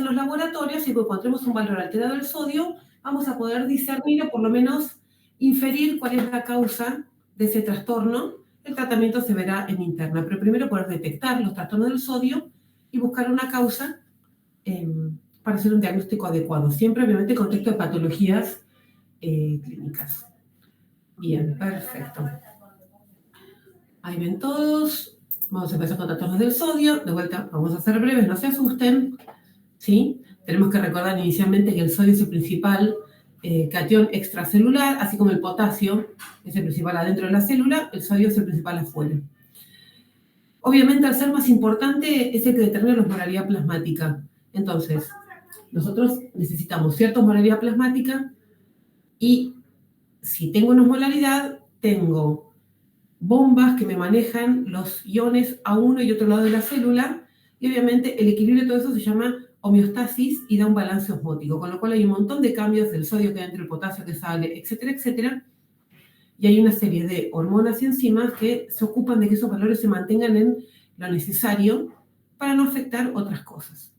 los laboratorios y cuando encontremos un valor alterado del sodio, vamos a poder discernir o por lo menos inferir cuál es la causa de ese trastorno. El tratamiento se verá en interna, pero primero poder detectar los trastornos del sodio y buscar una causa para hacer un diagnóstico adecuado, siempre obviamente en contexto de patologías clínicas. Bien, perfecto. Ahí ven todos. Vamos a empezar con trastornos del sodio. De vuelta, vamos a ser breves, no se asusten. ¿Sí? Tenemos que recordar inicialmente que el sodio es el principal catión extracelular, así como el potasio es el principal adentro de la célula, el sodio es el principal afuera. Obviamente, al ser más importante, es el que determina la osmolaridad plasmática. Entonces, nosotros necesitamos cierta osmolaridad plasmática y si tengo una osmolaridad, tengo bombas que me manejan los iones a uno y otro lado de la célula, y obviamente el equilibrio de todo eso se llama homeostasis y da un balance osmótico, con lo cual hay un montón de cambios del sodio que entra, el potasio que sale, etcétera, etcétera, y hay una serie de hormonas y enzimas que se ocupan de que esos valores se mantengan en lo necesario para no afectar otras cosas.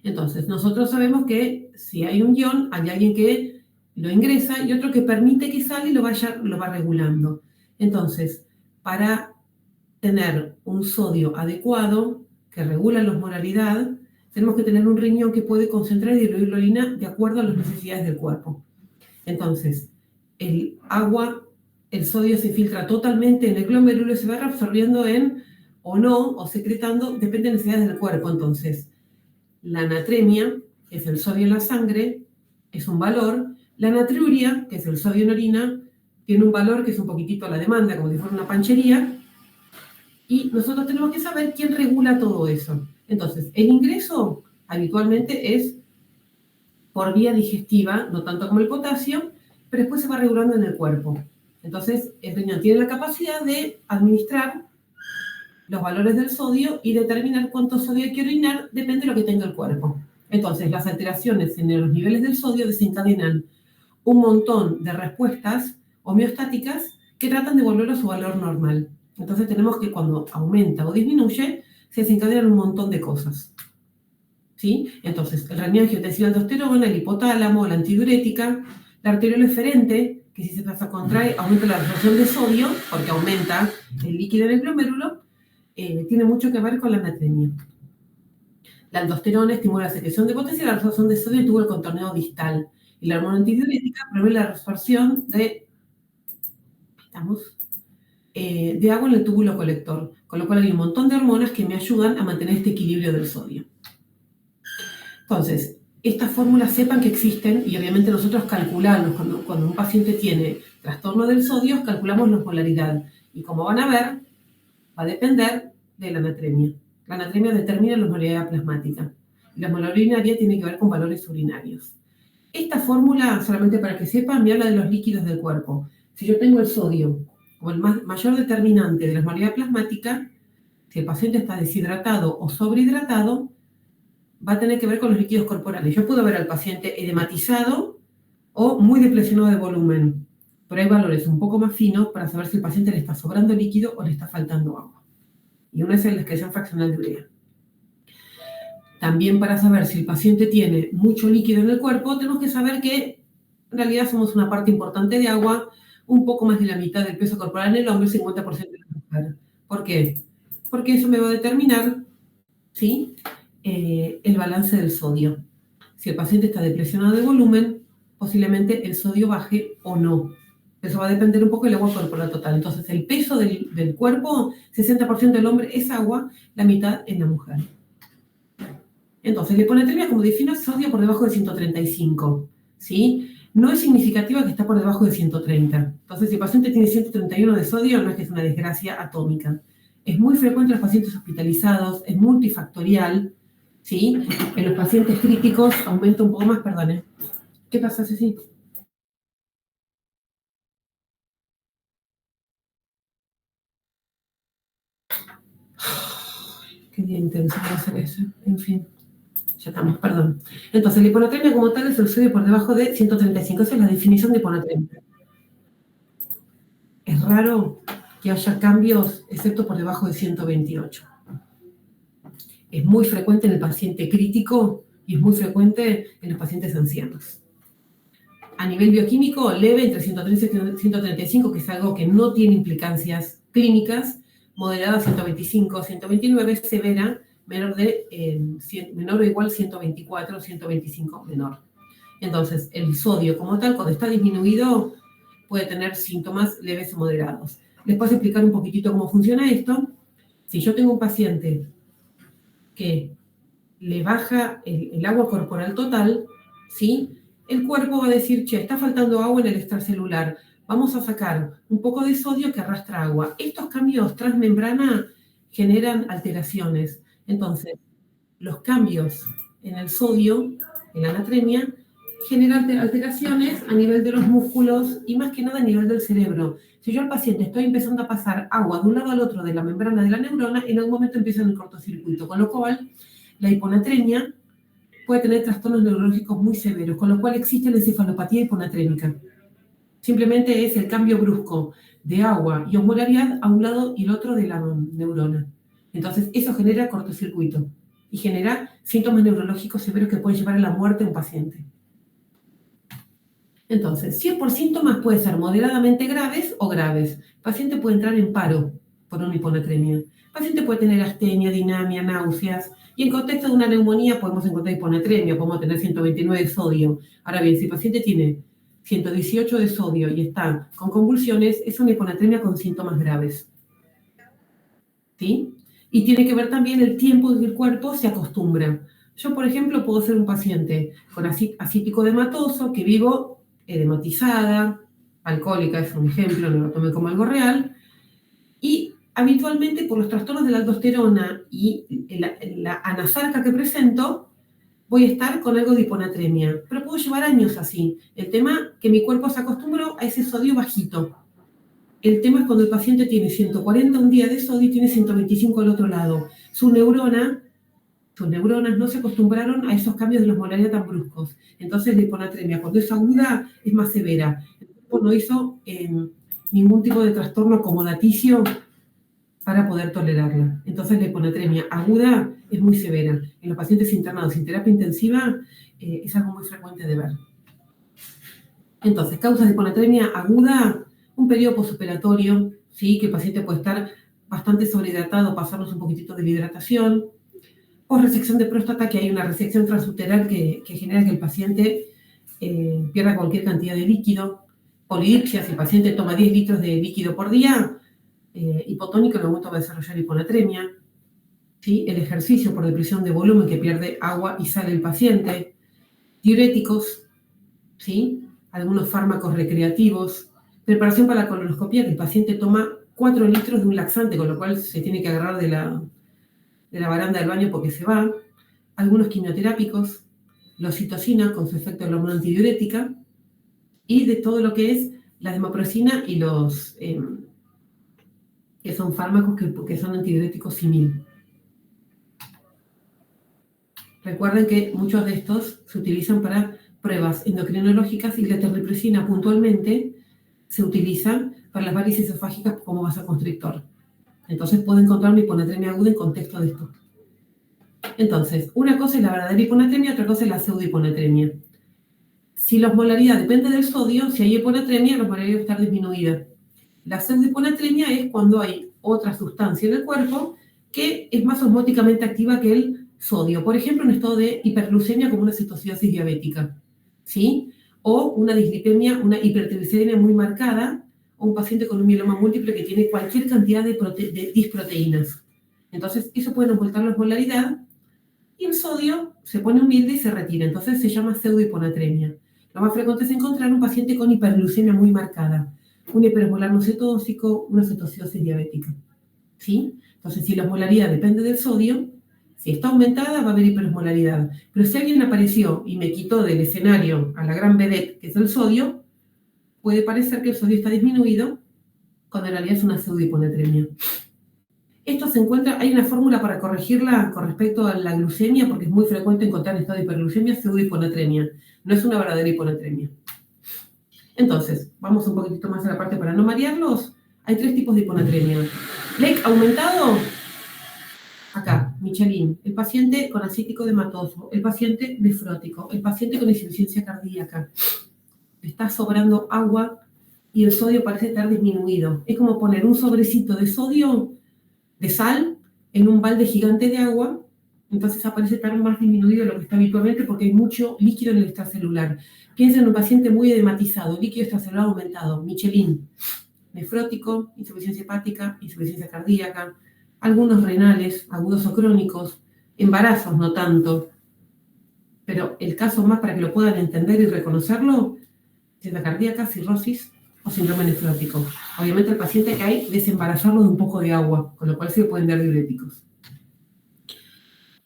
Entonces, nosotros sabemos que si hay un ion, hay alguien que lo ingresa y otro que permite que sale y lo va regulando. Entonces, para tener un sodio adecuado que regula la osmolaridad, tenemos que tener un riñón que puede concentrar y diluir la orina de acuerdo a las necesidades del cuerpo. Entonces, el agua, el sodio se filtra totalmente en el glomérulo y se va reabsorbiendo o no, o secretando, depende de las necesidades del cuerpo. Entonces, la natremia, que es el sodio en la sangre, es un valor. La natriuria, que es el sodio en orina, tiene un valor que es un poquitito a la demanda, como si fuera una panchería. Y nosotros tenemos que saber quién regula todo eso. Entonces, el ingreso habitualmente es por vía digestiva, no tanto como el potasio, pero después se va regulando en el cuerpo. Entonces, el riñón tiene la capacidad de administrar los valores del sodio y determinar cuánto sodio hay que orinar, depende de lo que tenga el cuerpo. Entonces, las alteraciones en los niveles del sodio desencadenan un montón de respuestas homeostáticas que tratan de volverlo a su valor normal. Entonces tenemos que cuando aumenta o disminuye, se desencadenan un montón de cosas. ¿Sí? Entonces, el reninangiotensilaldosterona, el hipotálamo, la antidiurética, la arteriol eferente, que si se contrae, aumenta la absorción de sodio, porque aumenta el líquido en el glomérulo, tiene mucho que ver con la natremia. La aldosterona estimula la secreción de potencia y la absorción de sodio tuvo el contorneo distal. Y la hormona antidiurética prevé la reabsorción de agua en el túbulo colector, con lo cual hay un montón de hormonas que me ayudan a mantener este equilibrio del sodio. Entonces, estas fórmulas sepan que existen y obviamente nosotros calculamos, cuando un paciente tiene trastorno del sodio, calculamos la osmolaridad. Y como van a ver, va a depender de la natremia. La natremia determina la osmolaridad plasmática. Y la osmolaridad urinaria tiene que ver con valores urinarios. Esta fórmula, solamente para que sepan, me habla de los líquidos del cuerpo. Si yo tengo el sodio como el mayor determinante de la osmolaridad plasmática, si el paciente está deshidratado o sobrehidratado, va a tener que ver con los líquidos corporales. Yo puedo ver al paciente edematizado o muy depresionado de volumen, pero hay valores un poco más finos para saber si el paciente le está sobrando líquido o le está faltando agua. Y una es la excreción fraccional de urea. También para saber si el paciente tiene mucho líquido en el cuerpo, tenemos que saber que en realidad somos una parte importante de agua, un poco más de la mitad del peso corporal en el hombre, 50% en la mujer. ¿Por qué? Porque eso me va a determinar, ¿sí?, el balance del sodio. Si el paciente está depresionado de volumen, posiblemente el sodio baje o no. Eso va a depender un poco del agua corporal total. Entonces, el peso del cuerpo, 60% del hombre es agua, la mitad en la mujer. Entonces, la hiponatremia, como defino, es sodio por debajo de 135, ¿sí? No es significativa que está por debajo de 130. Entonces, si el paciente tiene 131 de sodio, no es que es una desgracia atómica. Es muy frecuente en los pacientes hospitalizados, es multifactorial, ¿sí? En los pacientes críticos aumenta un poco más, perdón. ¿Qué pasa, Ceci? Qué día intenso va a ser eso. En fin, ya estamos, perdón. Entonces, la hiponatremia como tal es el sodio por debajo de 135. Esa es la definición de hiponatremia. Es raro que haya cambios, excepto por debajo de 128. Es muy frecuente en el paciente crítico y es muy frecuente en los pacientes ancianos. A nivel bioquímico, leve entre 113 y 135, que es algo que no tiene implicancias clínicas, moderada 125, 129, severa menor o igual 124, 125 menor. Entonces, el sodio como tal, cuando está disminuido, puede tener síntomas leves o moderados. Les puedo explicar un poquitito cómo funciona esto. Si yo tengo un paciente que le baja el agua corporal total, ¿sí? El cuerpo va a decir, che, está faltando agua en el extracelular, vamos a sacar un poco de sodio que arrastra agua. Estos cambios transmembrana generan alteraciones. Entonces, los cambios en el sodio, en la natremia, generan alteraciones a nivel de los músculos y más que nada a nivel del cerebro. Si yo al paciente estoy empezando a pasar agua de un lado al otro de la membrana de la neurona, en algún momento empieza el cortocircuito, con lo cual la hiponatremia puede tener trastornos neurológicos muy severos, con lo cual existe la encefalopatía hiponatrémica. Simplemente es el cambio brusco de agua y osmolaridad a un lado y el otro de la neurona. Entonces, eso genera cortocircuito y genera síntomas neurológicos severos que pueden llevar a la muerte a un paciente. Entonces, si es por síntomas, puede ser moderadamente graves o graves. El paciente puede entrar en paro por una hiponatremia. El paciente puede tener astenia, dinamia, náuseas. Y en contexto de una neumonía podemos encontrar hiponatremia, podemos tener 129 de sodio. Ahora bien, si el paciente tiene 118 de sodio y está con convulsiones, es una hiponatremia con síntomas graves. ¿Sí? Y tiene que ver también el tiempo que el cuerpo se acostumbra. Yo, por ejemplo, puedo ser un paciente con acítico edematoso, que vivo edematizada, alcohólica es un ejemplo, no lo tome como algo real, y habitualmente por los trastornos de la aldosterona y la anasarca que presento, voy a estar con algo de hiponatremia, pero puedo llevar años así. El tema que mi cuerpo se acostumbró a ese sodio bajito. El tema es cuando el paciente tiene 140 un día de sodio y tiene 125 al otro lado. Sus neuronas no se acostumbraron a esos cambios de la osmolaridad tan bruscos. Entonces la hiponatremia, cuando es aguda, es más severa. El cuerpo no hizo ningún tipo de trastorno acomodaticio para poder tolerarla. Entonces la hiponatremia aguda es muy severa. En los pacientes internados sin terapia intensiva es algo muy frecuente de ver. Entonces, causas de hiponatremia aguda, un periodo postoperatorio, ¿sí? Que el paciente puede estar bastante sobrehidratado, pasarnos un poquitito de la hidratación. Resección de próstata, que hay una resección transuteral que genera que el paciente pierda cualquier cantidad de líquido. Polidipsia, si el paciente toma 10 litros de líquido por día, hipotónico, en el momento va a desarrollar hiponatremia. ¿Sí? El ejercicio por depresión de volumen, que pierde agua y sale el paciente. Diuréticos, ¿sí? Algunos fármacos recreativos. Preparación para la colonoscopia, que el paciente toma 4 litros de un laxante, con lo cual se tiene que agarrar de la baranda del baño porque se va, algunos quimioterápicos, la oxitocina con su efecto de la hormona antidiurética, y de todo lo que es la desmopresina y los que son fármacos que son antidiuréticos simil. Recuerden que muchos de estos se utilizan para pruebas endocrinológicas y la terliprosina puntualmente se utiliza para las varices esofágicas como vasoconstrictor. Entonces puedo encontrar una hiponatremia aguda en contexto de esto. Entonces, una cosa es la verdadera hiponatremia, otra cosa es la pseudohiponatremia. Si la osmolaridad depende del sodio, si hay hiponatremia, la osmolaridad debe estar disminuida. La pseudohiponatremia es cuando hay otra sustancia en el cuerpo que es más osmóticamente activa que el sodio. Por ejemplo, un estado de hiperglucemia como una cetoacidosis diabética, ¿sí? O una dislipemia, una hipertriglicemia muy marcada, o un paciente con un mieloma múltiple que tiene cualquier cantidad de disproteínas. Entonces, eso puede aumentar la osmolaridad y el sodio se pone humilde y se retira. Entonces, se llama pseudohiponatremia. Lo más frecuente es encontrar un paciente con hiperglucemia muy marcada, un hiperosmolar no cetóxico, una cetoacidosis diabética, ¿sí? Entonces, si la osmolaridad depende del sodio, si está aumentada va a haber hiperosmolaridad. Pero si alguien apareció y me quitó del escenario a la gran vedette, que es el sodio, puede parecer que el sodio está disminuido, cuando en realidad es una pseudohiponatremia. Esto se encuentra, hay una fórmula para corregirla con respecto a la glucemia, porque es muy frecuente encontrar en estado de hiperglucemia pseudohiponatremia. No es una verdadera hiponatremia. Entonces, vamos un poquitito más a la parte para no marearlos. Hay 3 tipos de hiponatremia. LEC aumentado, acá, Michelin, el paciente con acítico dematoso, el paciente nefrótico, el paciente con insuficiencia cardíaca. Está sobrando agua y el sodio parece estar disminuido. Es como poner un sobrecito de sodio, de sal, en un balde gigante de agua, entonces aparece estar más disminuido de lo que está habitualmente porque hay mucho líquido en el extracelular. Piensa en un paciente muy edematizado, líquido extracelular aumentado, Michelin, nefrótico, insuficiencia hepática, insuficiencia cardíaca, algunos renales, agudos o crónicos, embarazos no tanto, pero el caso más para que lo puedan entender y reconocerlo, insuficiencia cardíaca, cirrosis o síndrome nefrótico. Obviamente el paciente que hay, desembarazarlo de un poco de agua, con lo cual se le pueden dar diuréticos.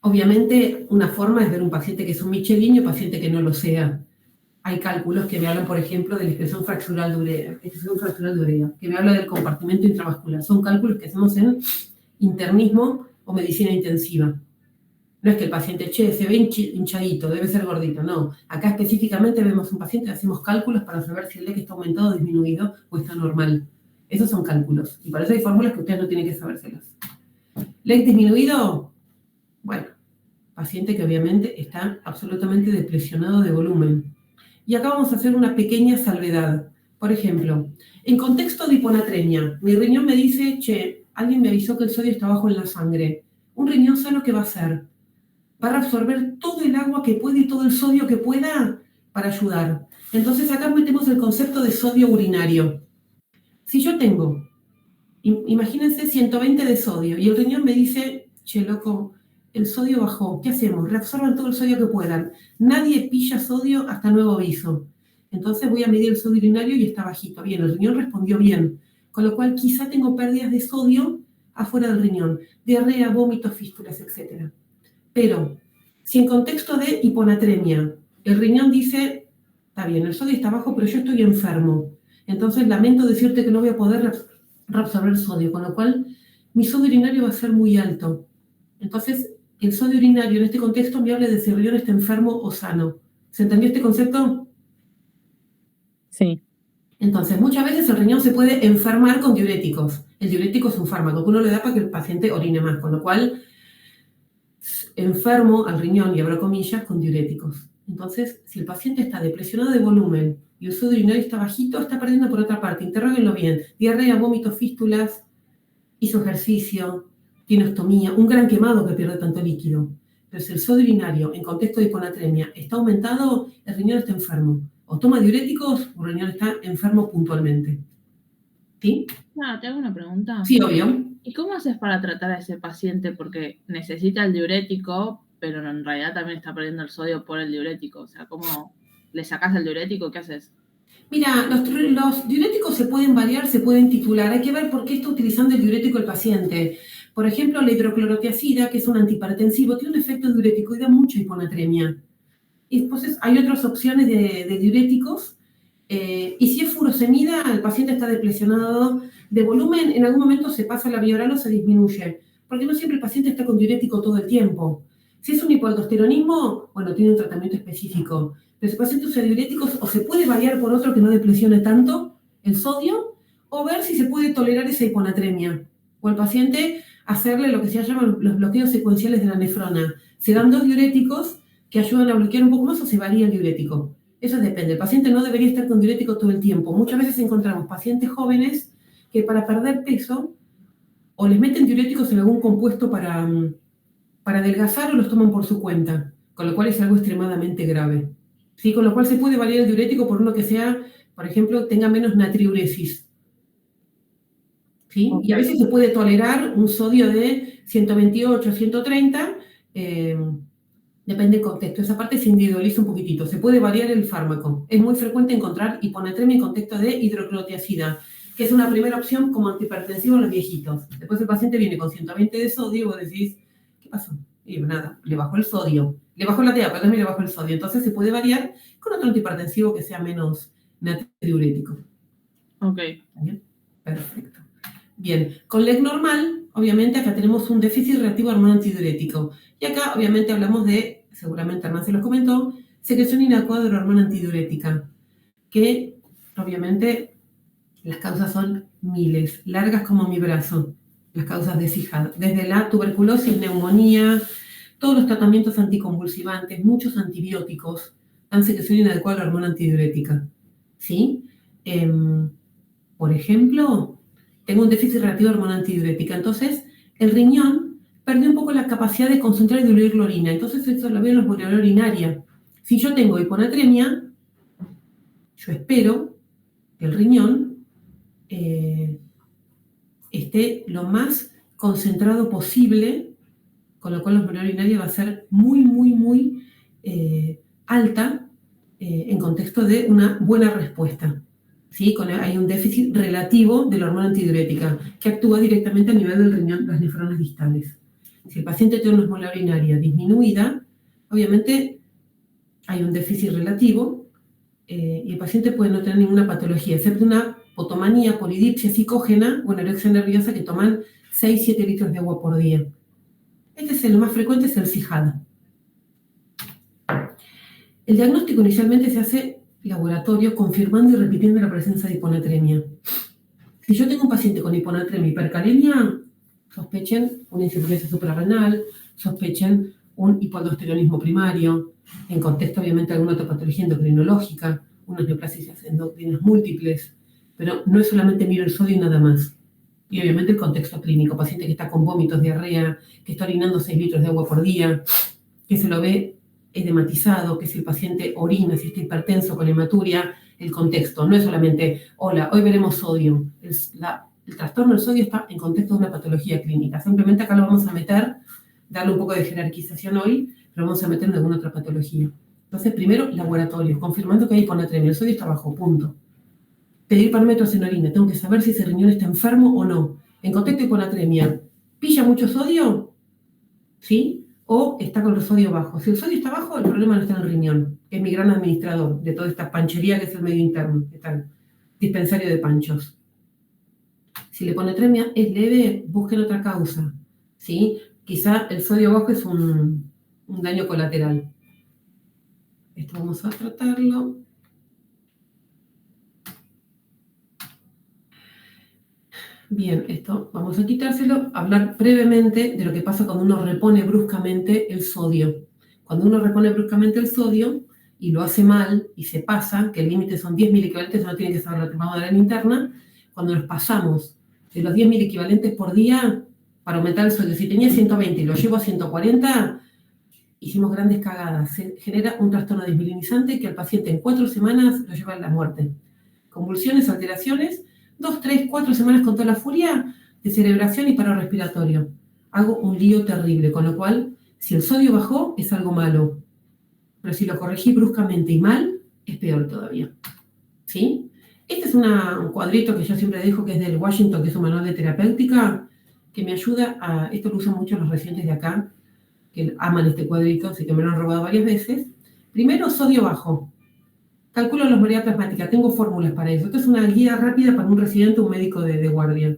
Obviamente una forma es ver un paciente que es un Michelin y un paciente que no lo sea. Hay cálculos que me hablan, por ejemplo, de la expresión fraccional de urea, que me habla del compartimento intravascular. Son cálculos que hacemos en internismo o medicina intensiva. No es que el paciente, se ve hinchadito, debe ser gordito, no. Acá específicamente vemos un paciente y hacemos cálculos para saber si el LEC está aumentado, disminuido o está normal. Esos son cálculos. Y para eso hay fórmulas que ustedes no tienen que sabérselas. LEC disminuido, bueno, paciente que obviamente está absolutamente depresionado de volumen. Y acá vamos a hacer una pequeña salvedad. Por ejemplo, en contexto de hiponatremia, mi riñón me dice, alguien me avisó que el sodio está bajo en la sangre. Un riñón sano, ¿qué va a hacer? Va a absorber todo el agua que puede y todo el sodio que pueda para ayudar. Entonces acá metemos el concepto de sodio urinario. Si yo tengo, imagínense 120 de sodio y el riñón me dice, loco, el sodio bajó, ¿qué hacemos? Reabsorban todo el sodio que puedan. Nadie pilla sodio hasta nuevo aviso. Entonces voy a medir el sodio urinario y está bajito. Bien, el riñón respondió bien. Con lo cual quizá tengo pérdidas de sodio afuera del riñón. Diarrea, vómitos, fístulas, etc. Pero si en contexto de hiponatremia el riñón dice, está bien, el sodio está bajo, pero yo estoy enfermo. Entonces lamento decirte que no voy a poder reabsorber sodio, con lo cual mi sodio urinario va a ser muy alto. Entonces, el sodio urinario en este contexto me habla de si el riñón está enfermo o sano. ¿Se entendió este concepto? Sí. Entonces, muchas veces el riñón se puede enfermar con diuréticos. El diurético es un fármaco que uno le da para que el paciente orine más, con lo cual, enfermo al riñón, y abro comillas, con diuréticos. Entonces, si el paciente está depresionado de volumen y el sodio urinario está bajito, está perdiendo por otra parte. Interróguenlo bien. Diarrea, vómitos, fístulas, hizo ejercicio, tiene ostomía, un gran quemado que pierde tanto líquido. Pero si el sodio urinario en contexto de hiponatremia está aumentado, el riñón está enfermo. O toma diuréticos o el riñón está enfermo puntualmente. ¿Sí? ¿Te hago una pregunta? Sí, obvio. ¿Y cómo haces para tratar a ese paciente? Porque necesita el diurético, pero en realidad también está perdiendo el sodio por el diurético. O sea, ¿cómo le sacás el diurético? ¿Qué haces? Mira, los diuréticos se pueden variar, se pueden titular. Hay que ver por qué está utilizando el diurético el paciente. Por ejemplo, la hidroclorotiazida, que es un antihipertensivo, tiene un efecto diurético y da mucha hiponatremia. Y después hay otras opciones de diuréticos. Y si es furosemida, el paciente está depresionado de volumen, en algún momento se pasa la vía oral o se disminuye. Porque no siempre el paciente está con diurético todo el tiempo. Si es un hipoaldosteronismo, bueno, tiene un tratamiento específico. Pero si el paciente usa diuréticos, o se puede variar por otro que no depresione tanto el sodio, o ver si se puede tolerar esa hiponatremia. O al paciente hacerle lo que se llaman los bloqueos secuenciales de la nefrona. Se dan 2 diuréticos que ayudan a bloquear un poco más o se varía el diurético. Eso depende. El paciente no debería estar con diurético todo el tiempo. Muchas veces encontramos pacientes jóvenes que para perder peso o les meten diuréticos en algún compuesto para adelgazar o los toman por su cuenta, con lo cual es algo extremadamente grave. ¿Sí? Con lo cual se puede variar el diurético por uno que sea, por ejemplo, tenga menos natriuresis. ¿Sí? Okay. Y a veces se puede tolerar un sodio de 128, 130, depende del contexto. Esa parte se individualiza un poquitito. Se puede variar el fármaco. Es muy frecuente encontrar hiponatremia en contexto de hidroclorotiazida, que es una primera opción como antihipertensivo en los viejitos. Después el paciente viene con 120 de sodio y vos decís, ¿qué pasó? Y nada, le bajó el sodio. Le bajó la TEA, pero también le bajó el sodio. Entonces se puede variar con otro antihipertensivo que sea menos natriurético. Ok. ¿Está bien? Perfecto. Bien, con LEC normal, obviamente acá tenemos un déficit reactivo hormona antidiurético. Y acá obviamente hablamos de, seguramente Hernán se los comentó, secreción inadecuada de la hormona antidiurética, que obviamente las causas son miles, largas como mi brazo. las causas de CIJAD, desde la tuberculosis, neumonía, todos los tratamientos anticonvulsivantes, muchos antibióticos, dan secreción inadecuada de la hormona antidiurética, ¿sí? Por ejemplo, tengo un déficit relativo de hormona antidiurética, entonces el riñón perdió un poco la capacidad de concentrar y diluir la orina, entonces eso lo veo en la osmolalidad urinaria. Si yo tengo hiponatremia, yo espero que el riñón esté lo más concentrado posible, con lo cual la osmolalidad urinaria va a ser muy, muy, muy alta en contexto de una buena respuesta. ¿Sí? Hay un déficit relativo de la hormona antidiurética que actúa directamente a nivel del riñón, las nefronas distales. Si el paciente tiene una osmolalidad urinaria disminuida, obviamente hay un déficit relativo y el paciente puede no tener ninguna patología, excepto una potomanía, polidipsia psicógena o anorexia nerviosa que toman 6-7 litros de agua por día. Este es el más frecuente, es el CIJAD. El diagnóstico inicialmente se hace laboratorio confirmando y repitiendo la presencia de hiponatremia. Si yo tengo un paciente con hiponatremia y hipercalemia, sospechen una insuficiencia suprarrenal, sospechen un hipoaldosteronismo primario, en contexto obviamente alguna otra patología endocrinológica, unas neoplasias endocrinas múltiples, pero no es solamente miro el sodio y nada más. Y obviamente el contexto clínico, paciente que está con vómitos, diarrea, que está orinando 6 litros de agua por día, que se lo ve edematizado, que si el paciente orina, si está hipertenso con hematuria, el contexto. No es solamente, hola, hoy veremos sodio. El trastorno del sodio está en contexto de una patología clínica. Simplemente acá lo vamos a meter, darle un poco de jerarquización hoy, pero vamos a meter en alguna otra patología. Entonces, primero, laboratorio, confirmando que hay hiponatremia. El sodio está bajo, punto. Pedir parámetros en orina. Tengo que saber si ese riñón está enfermo o no. En contexto de hiponatremia, ¿pilla mucho sodio? ¿Sí? O está con el sodio bajo. Si el sodio está bajo, el problema no está en el riñón, que es mi gran administrador de toda esta panchería que es el medio interno, está el dispensario de panchos. Si la hiponatremia es leve, busquen otra causa, ¿sí? Quizá el sodio bajo es un daño colateral. Esto vamos a tratarlo. Bien, esto vamos a quitárselo, hablar brevemente de lo que pasa cuando uno repone bruscamente el sodio. Cuando uno repone bruscamente el sodio y lo hace mal y se pasa, que el límite son 10.000 equivalentes, uno tiene que saber lo que vamos a dar en interna, cuando nos pasamos de los 10.000 equivalentes por día para aumentar el sodio, si tenía 120 y lo llevo a 140, hicimos grandes cagadas. Se genera un trastorno desmielinizante que al paciente en 4 semanas lo lleva a la muerte. Convulsiones, alteraciones, 2, 3, 4 semanas con toda la furia, descerebración y paro respiratorio. Hago un lío terrible, con lo cual, si el sodio bajó, es algo malo. Pero si lo corregí bruscamente y mal, es peor todavía. ¿Sí? Este es un cuadrito que yo siempre dejo, que es del Washington, que es un manual de terapéutica, que me ayuda a... Esto lo usan mucho los residentes de acá, que aman este cuadrito, así que me lo han robado varias veces. Primero, sodio bajo. Calculo la osmolalidad plasmática, tengo fórmulas para eso. Esto es una guía rápida para un residente o un médico de guardia.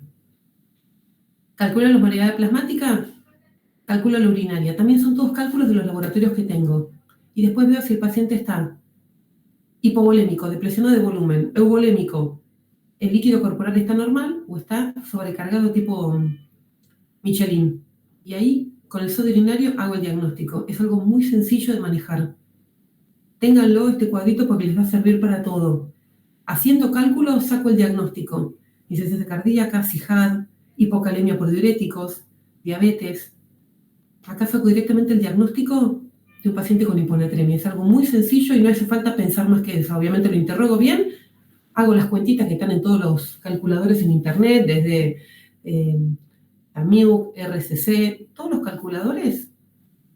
Calculo la osmolalidad plasmática, calculo la urinaria. También son todos cálculos de los laboratorios que tengo. Y después veo si el paciente está hipovolémico, depresionado de volumen, euvolémico, el líquido corporal está normal o está sobrecargado tipo Michelin. Y ahí, con el sodio urinario, hago el diagnóstico. Es algo muy sencillo de manejar. Ténganlo este cuadrito porque les va a servir para todo. Haciendo cálculos saco el diagnóstico. Insuficiencia cardíaca, CIJAD, hipocalemia por diuréticos, diabetes. Acá saco directamente el diagnóstico de un paciente con hiponatremia. Es algo muy sencillo y no hace falta pensar más que eso. Obviamente lo interrogo bien, hago las cuentitas que están en todos los calculadores en internet, desde AMIUC, RCC, todos los calculadores.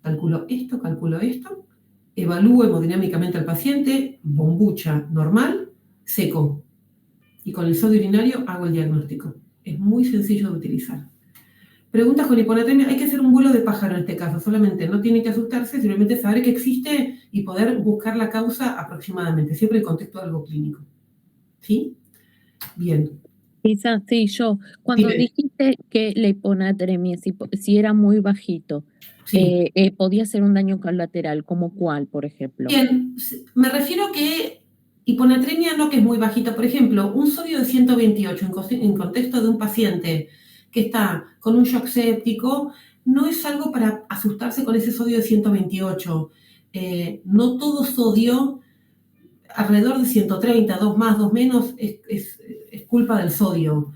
Calculo esto. Evalúo hemodinámicamente al paciente, bombucha normal, seco. Y con el sodio urinario hago el diagnóstico. Es muy sencillo de utilizar. Preguntas con hiponatremia, hay que hacer un vuelo de pájaro en este caso, solamente no tienen que asustarse, simplemente saber que existe y poder buscar la causa aproximadamente, siempre en contexto de algo clínico. ¿Sí? Bien. Quizás sí, yo, cuando dijiste que la hiponatremia, si era muy bajito, sí. podía ser un daño colateral, ¿como cuál, por ejemplo? Bien, me refiero que hiponatremia no que es muy bajita, por ejemplo, un sodio de 128 en contexto de un paciente que está con un shock séptico, no es algo para asustarse con ese sodio de 128. No todo sodio, alrededor de 130, 2 más, 2 menos, es culpa del sodio.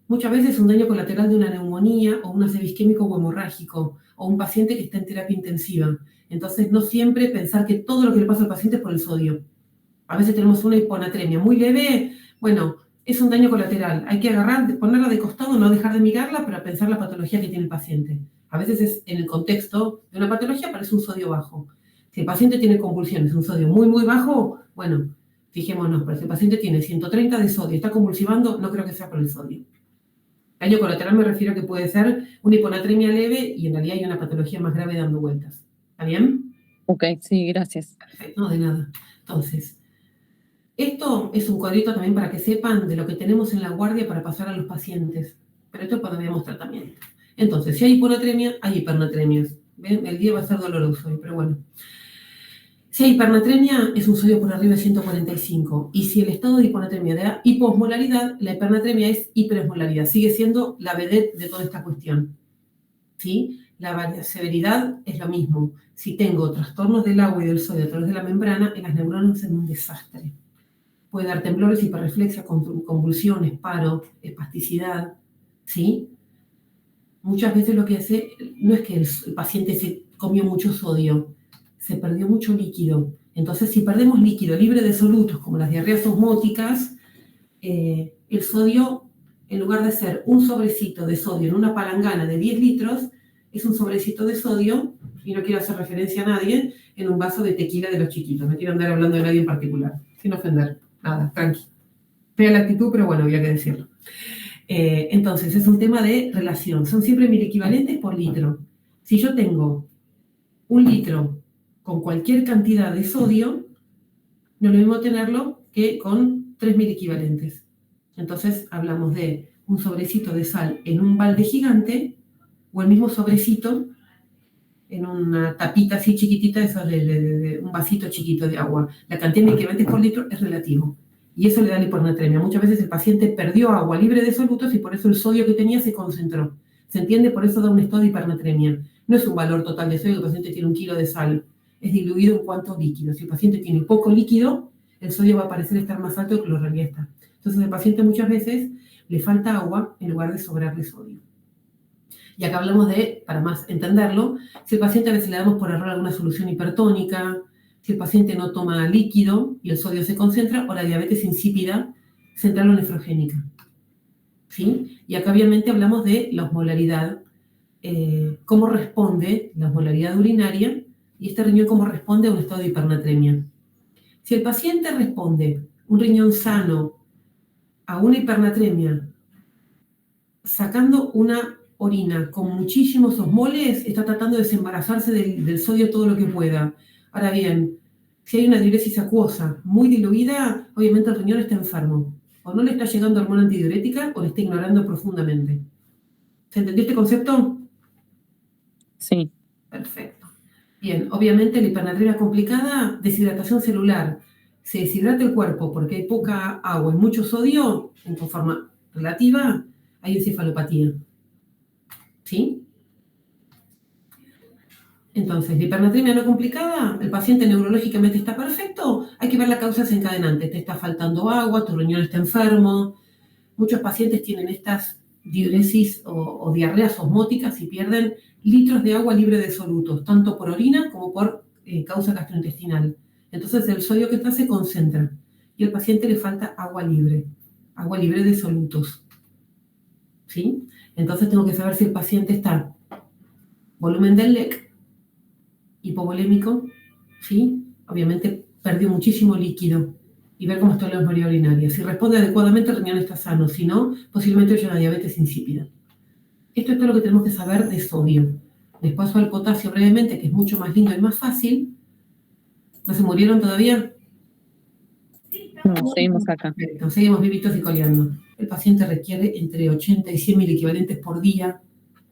Muchas veces es un daño colateral de una neumonía o un ACV isquémico o hemorrágico, o un paciente que está en terapia intensiva. Entonces, no siempre pensar que todo lo que le pasa al paciente es por el sodio. A veces tenemos una hiponatremia muy leve, bueno, es un daño colateral. Hay que agarrar, ponerla de costado, no dejar de mirarla, pero pensar la patología que tiene el paciente. A veces es en el contexto de una patología, parece un sodio bajo. Si el paciente tiene convulsiones, un sodio muy, muy bajo, bueno, fijémonos, pero si el paciente tiene 130 de sodio, está convulsivando, no creo que sea por el sodio. Daño colateral me refiero a que puede ser una hiponatremia leve y en realidad hay una patología más grave dando vueltas. ¿Está bien? Ok, sí, gracias. Perfecto, no, de nada. Entonces, esto es un cuadrito también para que sepan de lo que tenemos en la guardia para pasar a los pacientes. Pero esto es cuando veamos tratamiento. Entonces, si hay hiponatremia, hay hipernatremias. ¿Ven? El día va a ser doloroso hoy, pero bueno. Si hay hipernatremia, es un sodio por arriba de 145. Y si el estado de hiponatremia da hiposmolaridad, la hipernatremia es hiperosmolaridad. Sigue siendo la vedette de toda esta cuestión. ¿Sí? La severidad es lo mismo. Si tengo trastornos del agua y del sodio a través de la membrana, en las neuronas es un desastre. Puede dar temblores, hiperreflexia, convulsiones, paro, espasticidad. ¿Sí? Muchas veces lo que hace no es que el paciente se comió mucho sodio, se perdió mucho líquido. Entonces, si perdemos líquido libre de solutos, como las diarreas osmóticas, el sodio, en lugar de ser un sobrecito de sodio en una palangana de 10 litros, es un sobrecito de sodio, y no quiero hacer referencia a nadie, en un vaso de tequila de los chiquitos. No quiero andar hablando de nadie en particular, sin ofender. Nada, tranqui. Fea la actitud, pero bueno, había que decirlo. Entonces, es un tema de relación. Son siempre 1000 equivalentes por litro. Si yo tengo 1 litro con cualquier cantidad de sodio, no es lo mismo tenerlo que con 3000 equivalentes. Entonces, hablamos de un sobrecito de sal en un balde gigante o el mismo sobrecito en una tapita así chiquitita, eso de un vasito chiquito de agua. La cantidad de equivalentes por litro es relativo. Y eso le da la hiponatremia. Muchas veces el paciente perdió agua libre de solutos y por eso el sodio que tenía se concentró. ¿Se entiende? Por eso da un estado de hipernatremia. No es un valor total de sodio, el paciente tiene 1 kilo de sal. Es diluido en cuánto líquido. Si el paciente tiene poco líquido, el sodio va a parecer estar más alto de lo que en realidad está. Entonces al paciente muchas veces le falta agua en lugar de sobrarle sodio. Y acá hablamos de, para más entenderlo, si el paciente a veces le damos por error alguna solución hipertónica, si el paciente no toma líquido y el sodio se concentra, o la diabetes insípida central o nefrogénica. ¿Sí? Y acá obviamente hablamos de la osmolaridad, cómo responde la osmolaridad urinaria, y este riñón cómo responde a un estado de hipernatremia. Si el paciente responde, un riñón sano, a una hipernatremia, sacando una orina con muchísimos osmoles, está tratando de desembarazarse del sodio todo lo que pueda. Ahora bien, si hay una diuresis acuosa muy diluida, obviamente el riñón está enfermo. O no le está llegando hormona antidiurética o le está ignorando profundamente. ¿Se entendió este concepto? Sí. Perfecto. Bien, obviamente la hipernatremia complicada, deshidratación celular. Se deshidrata el cuerpo porque hay poca agua y mucho sodio, en forma relativa, hay encefalopatía. ¿Sí? Entonces, la hipernatremia no complicada, el paciente neurológicamente está perfecto, hay que ver la causa desencadenante. Te está faltando agua, tu riñón está enfermo. Muchos pacientes tienen estas diuresis o diarreas osmóticas y pierden litros de agua libre de solutos, tanto por orina como por causa gastrointestinal. Entonces, el sodio que está se concentra y al paciente le falta agua libre de solutos. ¿Sí? Entonces, tengo que saber si el paciente está volumen del LEC, hipovolémico, ¿sí? Obviamente perdió muchísimo líquido y ver cómo está la osmolalidad urinaria. Si responde adecuadamente, el riñón está sano. Si no, posiblemente haya una diabetes insípida. Esto es todo lo que tenemos que saber de sodio. Les paso al potasio brevemente, que es mucho más lindo y más fácil. ¿No se murieron todavía? No, seguimos acá. Perfecto, seguimos vivitos y coleando. El paciente requiere entre 80 y 100 mil equivalentes por día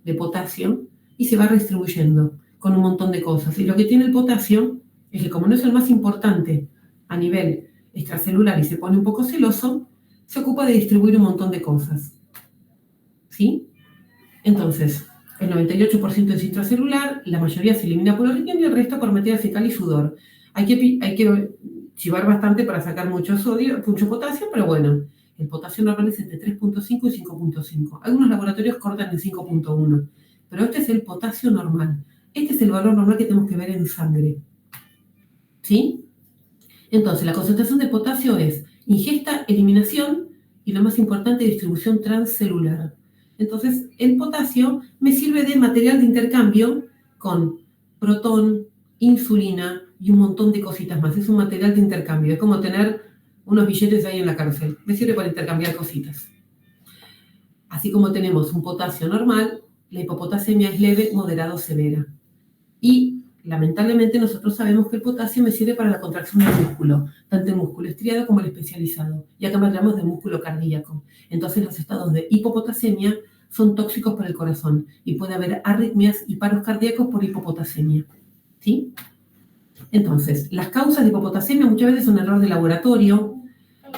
de potasio y se va redistribuyendo con un montón de cosas. Y lo que tiene el potasio es que como no es el más importante a nivel extracelular y se pone un poco celoso, se ocupa de distribuir un montón de cosas. ¿sí? Entonces, el 98% es intracelular, la mayoría se elimina por el riñón y el resto por materia fecal y sudor. Hay que chivar bastante para sacar mucho sodio, mucho potasio, pero bueno, el potasio normal es entre 3.5 y 5.5. Algunos laboratorios cortan en 5.1, pero este es el potasio normal. Este es el valor normal que tenemos que ver en sangre, ¿sí? Entonces, la concentración de potasio es ingesta, eliminación y lo más importante, distribución transcelular. Entonces, el potasio me sirve de material de intercambio con protón, insulina y un montón de cositas más. Es un material de intercambio. Es como tener unos billetes ahí en la cárcel. Me sirve para intercambiar cositas. Así como tenemos un potasio normal, la hipopotasemia es leve, moderada o severa. Y lamentablemente nosotros sabemos que el potasio me sirve para la contracción del músculo, tanto el músculo estriado como el especializado. Y acá hablamos de músculo cardíaco. Entonces los estados de hipopotasemia son tóxicos para el corazón y puede haber arritmias y paros cardíacos por hipopotasemia, ¿sí? Entonces, las causas de hipopotasemia muchas veces son error de laboratorio,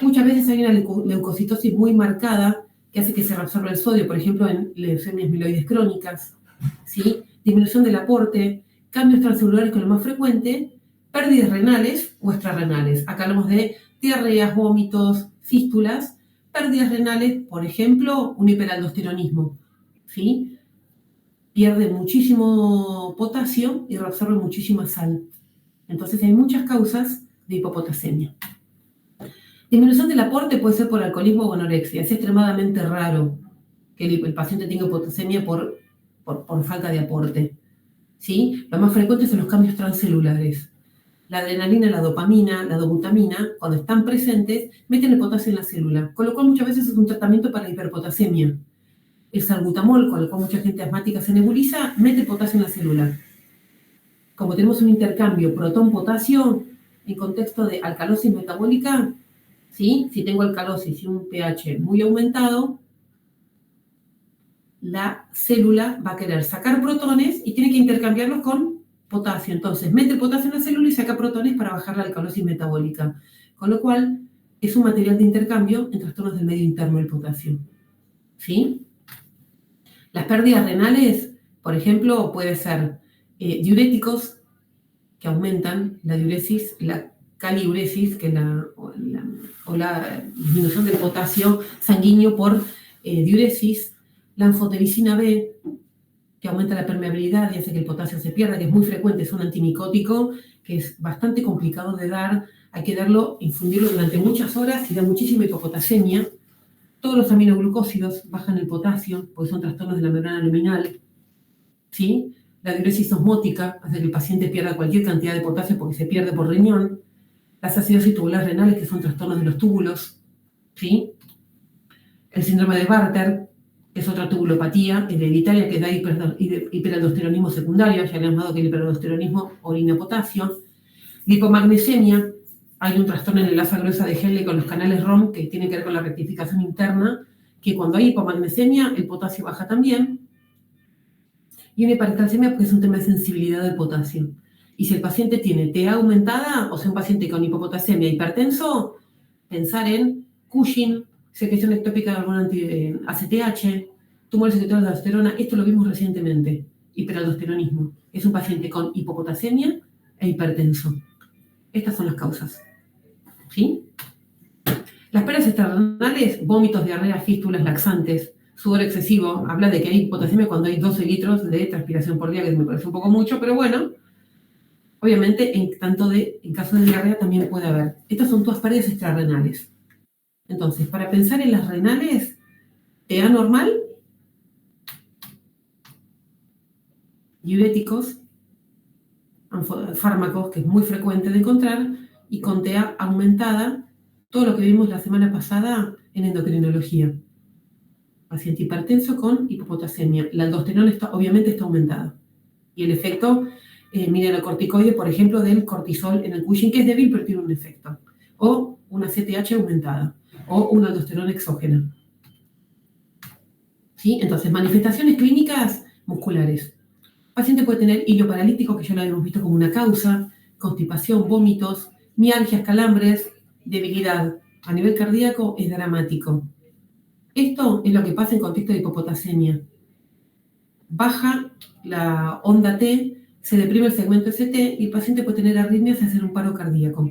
muchas veces hay una leucocitosis muy marcada que hace que se reabsorba el sodio, por ejemplo, en leucemias mieloides crónicas, ¿sí? Disminución del aporte, cambios transcelulares con lo más frecuente, pérdidas renales o extrarrenales. Acá hablamos de diarreas, vómitos, fístulas, pérdidas renales, por ejemplo, un hiperaldosteronismo, ¿sí? Pierde muchísimo potasio y reabsorbe muchísima sal. Entonces hay muchas causas de hipopotasemia. Disminución del aporte puede ser por alcoholismo o anorexia. Es extremadamente raro que el paciente tenga hipopotasemia por falta de aporte, ¿sí? Lo más frecuente son los cambios transcelulares. La adrenalina, la dopamina, la dobutamina, cuando están presentes, meten el potasio en la célula, con lo cual muchas veces es un tratamiento para la hiperpotasemia. El salbutamol, con el cual mucha gente asmática se nebuliza, mete el potasio en la célula. Como tenemos un intercambio protón-potasio en contexto de alcalosis metabólica, ¿sí? Si tengo alcalosis y un pH muy aumentado, la célula va a querer sacar protones y tiene que intercambiarlos con potasio. Entonces, mete el potasio en la célula y saca protones para bajar la alcalosis metabólica. Con lo cual, es un material de intercambio en trastornos del medio interno el potasio, ¿sí? Las pérdidas renales, por ejemplo, puede ser diuréticos que aumentan la diuresis, la caliuresis, que la disminución del potasio sanguíneo por diuresis, la anfotericina B, que aumenta la permeabilidad y hace que el potasio se pierda, que es muy frecuente, es un antimicótico que es bastante complicado de dar, hay que darlo, infundirlo durante muchas horas y da muchísima hipopotasemia. Todos los aminoglucósidos bajan el potasio, porque son trastornos de la membrana luminal, ¿sí? La diuresis osmótica hace que el paciente pierda cualquier cantidad de potasio porque se pierde por riñón. Las acidosis tubulares renales, que son trastornos de los túbulos, ¿sí? El síndrome de Bartter, que es otra tubulopatía hereditaria que da hiperaldosteronismo secundario, ya le hemos dado que el hiperaldosteronismo orina potasio. Lipomagnesemia, hay un trastorno en el asa gruesa de Henle con los canales ROM que tiene que ver con la rectificación interna, que cuando hay hipomagnesemia el potasio baja también. Y una hipercalcemia porque es un tema de sensibilidad del potasio. Y si el paciente tiene TA aumentada, o sea, un paciente con hipopotasemia hipertenso, pensar en Cushing, secreción ectópica de hormona ACTH, tumor secretorio de aldosterona. Esto lo vimos recientemente, hiperaldosteronismo. Es un paciente con hipopotasemia e hipertenso. Estas son las causas, ¿sí? Las pérdidas extrarrenales, vómitos, diarreas, fístulas, laxantes, sudor excesivo. Habla de que hay hipopotasemia cuando hay 12 litros de transpiración por día, que me parece un poco mucho, pero bueno. Obviamente, en caso de diarrea también puede haber. Estas son todas pérdidas extrarrenales. Entonces, para pensar en las renales, TA normal, diuréticos, fármacos, que es muy frecuente de encontrar, y con TA aumentada, todo lo que vimos la semana pasada en endocrinología. Paciente hipertenso con hipopotasemia. La aldosterona obviamente está aumentada. Y el efecto mineralocorticoide, por ejemplo, del cortisol en el Cushing, que es débil pero tiene un efecto. O una CTH aumentada. O una aldosterona exógena. ¿Sí? Entonces, manifestaciones clínicas musculares. El paciente puede tener hilo paralítico, que ya lo habíamos visto como una causa, constipación, vómitos, mialgias, calambres, debilidad. A nivel cardíaco es dramático. Esto es lo que pasa en contexto de hipopotasemia. Baja la onda T, se deprime el segmento ST y el paciente puede tener arritmias y hacer un paro cardíaco.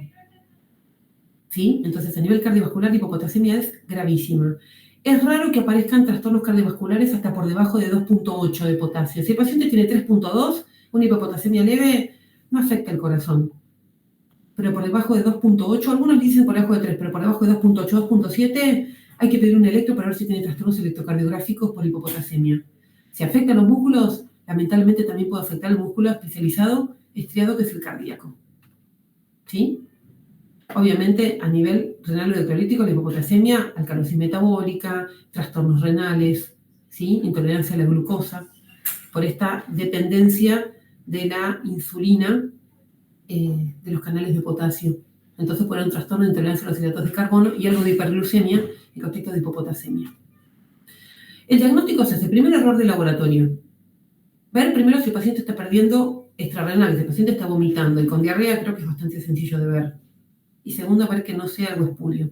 ¿Sí? Entonces, a nivel cardiovascular, la hipopotasemia es gravísima. Es raro que aparezcan trastornos cardiovasculares hasta por debajo de 2.8 de potasio. Si el paciente tiene 3.2, una hipopotasemia leve no afecta el corazón. Pero por debajo de 2.8, algunos dicen por debajo de 3, pero por debajo de 2.8, 2.7, hay que pedir un electro para ver si tiene trastornos electrocardiográficos por hipopotasemia. Si afecta a los músculos, lamentablemente también puede afectar el músculo especializado estriado, que es el cardíaco. ¿Sí? Obviamente, a nivel renal o electrolítico, la hipopotasemia, alcalosis metabólica, trastornos renales, ¿sí? Intolerancia a la glucosa, por esta dependencia de la insulina de los canales de potasio. Entonces, puede haber un trastorno de intolerancia a los hidratos de carbono y algo de hiperglucemia en contexto de hipopotasemia. El diagnóstico se hace. Primer error de laboratorio. Ver primero si el paciente está perdiendo extrarrenal, si el paciente está vomitando, y con diarrea creo que es bastante sencillo de ver. Y segundo, ver que no sea algo espurio.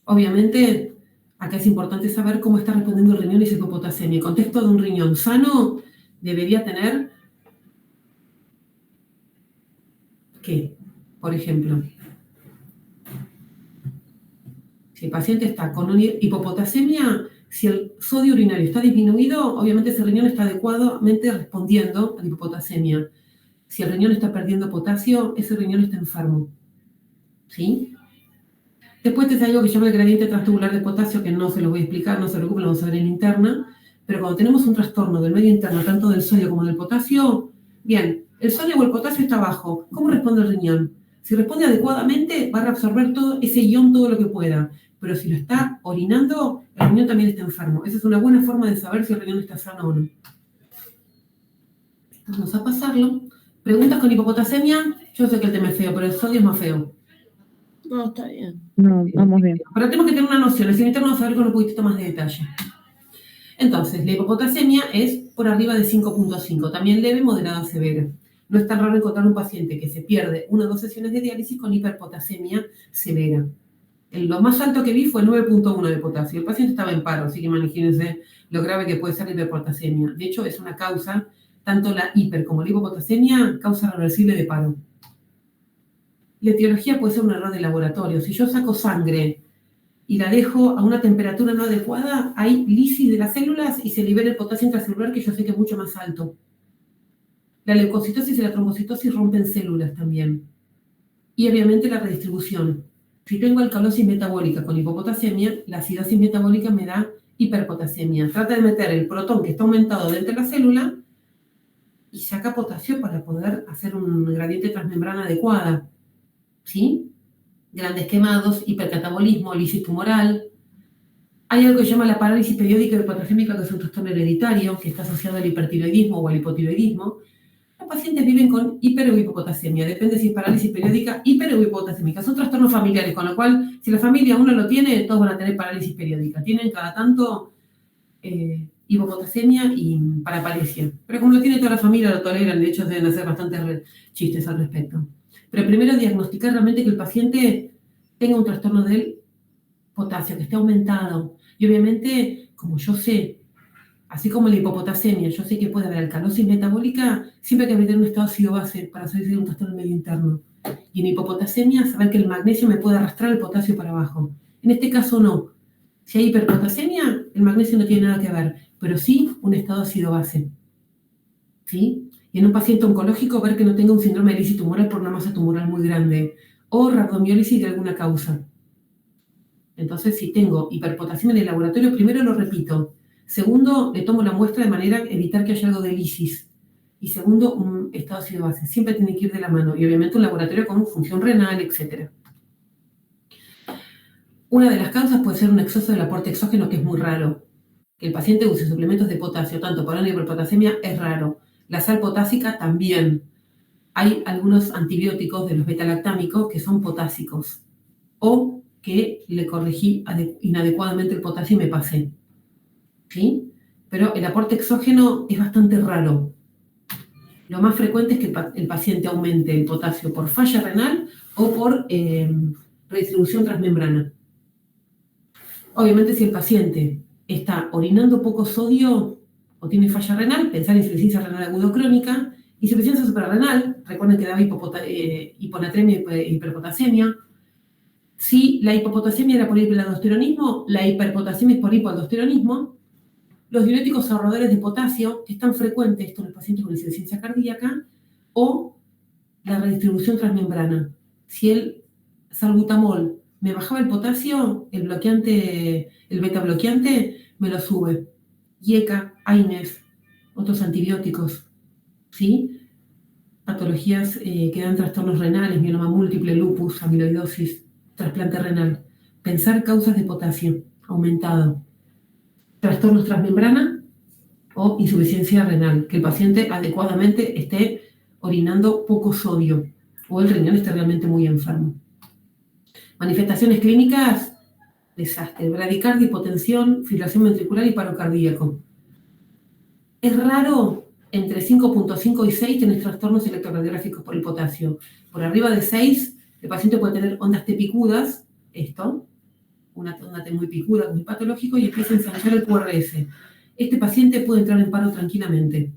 Obviamente, acá es importante saber cómo está respondiendo el riñón y esa hipopotasemia. En contexto de un riñón sano, debería tener ¿qué? Por ejemplo, si el paciente está con una hipopotasemia, si el sodio urinario está disminuido, obviamente ese riñón está adecuadamente respondiendo a la hipopotasemia. Si el riñón está perdiendo potasio, ese riñón está enfermo. ¿Sí? Después te algo que se llama el gradiente transtubular de potasio, que no se lo voy a explicar, no se preocupen, lo vamos a ver en interna. Pero cuando tenemos un trastorno del medio interno, tanto del sodio como del potasio, bien, el sodio o el potasio está bajo. ¿Cómo responde el riñón? Si responde adecuadamente, va a reabsorber todo ese ion todo lo que pueda. Pero si lo está orinando, el riñón también está enfermo. Esa es una buena forma de saber si el riñón está sano o no. Vamos a pasarlo. Preguntas con hipopotasemia. Yo sé que el tema es feo, pero el sodio es más feo. No, está bien. No, vamos bien. Pero tenemos que tener una noción, es decir, vamos a ver con un poquitito más de detalle. Entonces, la hipopotasemia es por arriba de 5.5, también leve, moderada, severa. No es tan raro encontrar un paciente que se pierde 1 o 2 sesiones de diálisis con hiperpotasemia severa. Lo más alto que vi fue 9.1 de potasio. El paciente estaba en paro, así que imagínense lo grave que puede ser la hiperpotasemia. De hecho, es una causa, tanto la hiper como la hipopotasemia, causa reversible de paro. La etiología puede ser un error de laboratorio. Si yo saco sangre y la dejo a una temperatura no adecuada, hay lisis de las células y se libera el potasio intracelular, que yo sé que es mucho más alto. La leucocitosis y la trombocitosis rompen células también. Y obviamente la redistribución. Si tengo alcalosis metabólica con hipopotasemia, la acidosis metabólica me da hiperpotasemia. Trata de meter el protón que está aumentado dentro de la célula y saca potasio para poder hacer un gradiente transmembrana adecuada. ¿Sí? Grandes quemados, hipercatabolismo, lisis tumoral. Hay algo que se llama la parálisis periódica hipopotasémica, que es un trastorno hereditario que está asociado al hipertiroidismo o al hipotiroidismo. Los pacientes viven con hiper o hipopotasemia, depende si es parálisis periódica, hiper o hipopotasémica. Son trastornos familiares, con lo cual, si la familia uno lo tiene, todos van a tener parálisis periódica. Tienen cada tanto hipopotasemia y paraparesia. Pero como lo tiene toda la familia, lo toleran, de hecho deben hacer bastantes chistes al respecto. Pero primero diagnosticar realmente que el paciente tenga un trastorno del potasio, que esté aumentado. Y obviamente, como yo sé, así como la hipopotasemia, yo sé que puede haber alcalosis metabólica, siempre hay que meter un estado ácido-base para saber si hay un trastorno medio interno. Y en hipopotasemia, saber que el magnesio me puede arrastrar el potasio para abajo. En este caso no. Si hay hiperpotasemia, el magnesio no tiene nada que ver, pero sí un estado ácido-base. ¿Sí? Y en un paciente oncológico, ver que no tenga un síndrome de lisis tumoral por una masa tumoral muy grande, o rabdomiólisis de alguna causa. Entonces, si tengo hiperpotasemia en el laboratorio, primero lo repito. Segundo, le tomo la muestra de manera a evitar que haya algo de lisis. Y segundo, un estado ácido-base. Siempre tiene que ir de la mano. Y obviamente un laboratorio con función renal, etc. Una de las causas puede ser un exceso del aporte exógeno, que es muy raro. Que el paciente use suplementos de potasio, tanto para una hiperpotasemia, es raro. La sal potásica también. Hay algunos antibióticos de los beta-lactámicos que son potásicos. O que le corregí inadecuadamente el potasio y me pasé. ¿Sí? Pero el aporte exógeno es bastante raro. Lo más frecuente es que el paciente aumente el potasio por falla renal o por redistribución transmembrana. Obviamente, si el paciente está orinando poco sodio o tiene falla renal, pensar en insuficiencia renal aguda o crónica, insuficiencia suprarrenal, recuerden que daba hiponatremia y hiperpotasemia. Si la hipopotasemia era por hiperaldosteronismo, la hiperpotasemia es por hipoaldosteronismo. Los diuréticos ahorradores de potasio, que es tan frecuente esto en los pacientes con insuficiencia cardíaca, o la redistribución transmembrana. Si el salbutamol me bajaba el potasio, el beta bloqueante me lo sube. IECA, AINES, otros antibióticos, ¿sí? Patologías que dan trastornos renales, mieloma múltiple, lupus, amiloidosis, trasplante renal. Pensar causas de potasio aumentado. Trastornos transmembrana o insuficiencia renal, que el paciente adecuadamente esté orinando poco sodio o el riñón esté realmente muy enfermo. Manifestaciones clínicas, desastre, bradicardia, hipotensión, fibrilación ventricular y paro cardíaco. Es raro entre 5.5 y 6 tener trastornos electrocardiográficos por el potasio. Por arriba de 6, el paciente puede tener ondas T picudas, una onda T muy picuda, muy patológico, y empieza a ensayar el QRS. Este paciente puede entrar en paro tranquilamente.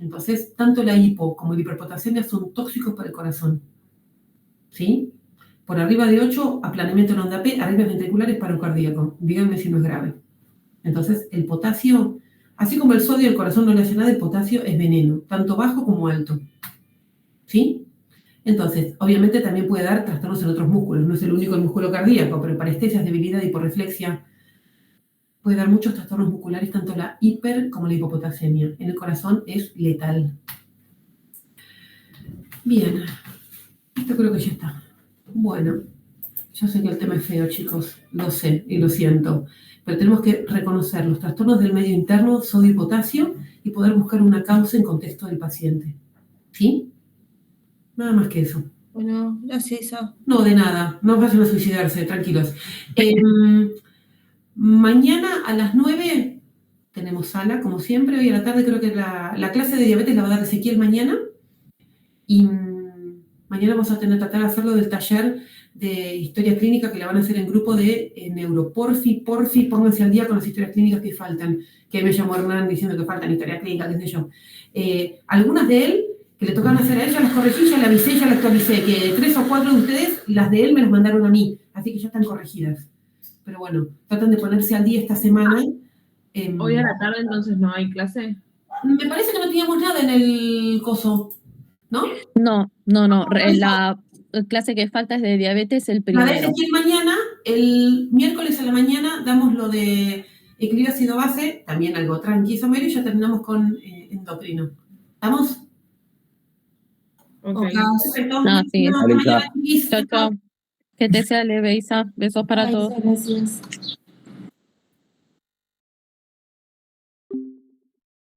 Entonces, tanto la hipo como la hiperpotasemia son tóxicos para el corazón. ¿Sí? Por arriba de 8, aplanamiento en onda P, arritmias ventriculares, paro cardíaco. Díganme si no es grave. Entonces, el potasio, así como el sodio, el corazón no le hace nada, el potasio es veneno, tanto bajo como alto. ¿Sí? Entonces, obviamente también puede dar trastornos en otros músculos. No es el único el músculo cardíaco, pero parestesias, debilidad, hiporreflexia. Puede dar muchos trastornos musculares, tanto la hiper como la hipopotasemia. En el corazón es letal. Bien, esto creo que ya está. Bueno, yo sé que el tema es feo, chicos, lo sé y lo siento, pero tenemos que reconocer los trastornos del medio interno, sodio y potasio, y poder buscar una causa en contexto del paciente. ¿Sí? Nada más que eso. Bueno, gracias. No, de nada, no vayan a suicidarse, tranquilos. Mañana a las 9 tenemos sala, como siempre. Hoy a la tarde creo que la clase de diabetes la va a dar Ezequiel mañana. Y mañana vamos a tratar de hacerlo del taller de historia clínica que la van a hacer en grupo de neuroporfi, pónganse al día con las historias clínicas que faltan, que me llamó Hernán diciendo que faltan historias clínicas, qué sé yo. Algunas de él, que le tocan hacer a ella, las corregí, ya la avisé, ya la actualicé, que 3 o 4 de ustedes, las de él me las mandaron a mí, así que ya están corregidas. Pero bueno, tratan de ponerse al día esta semana. Hoy a la tarde entonces no hay clase. Me parece que no teníamos nada en el coso, ¿no? No. La clase que falta es de diabetes el La primero. de Ezequiel mañana, el miércoles a la mañana, damos lo de equilibrio ácido base, también algo tranqui, somero, y ya terminamos con endocrino. ¿Estamos? Ok. Perfecto. No, sí. Hasta mañana, chiquis. Chao. Que te sea leve, Isa. Besos para todos. Gracias.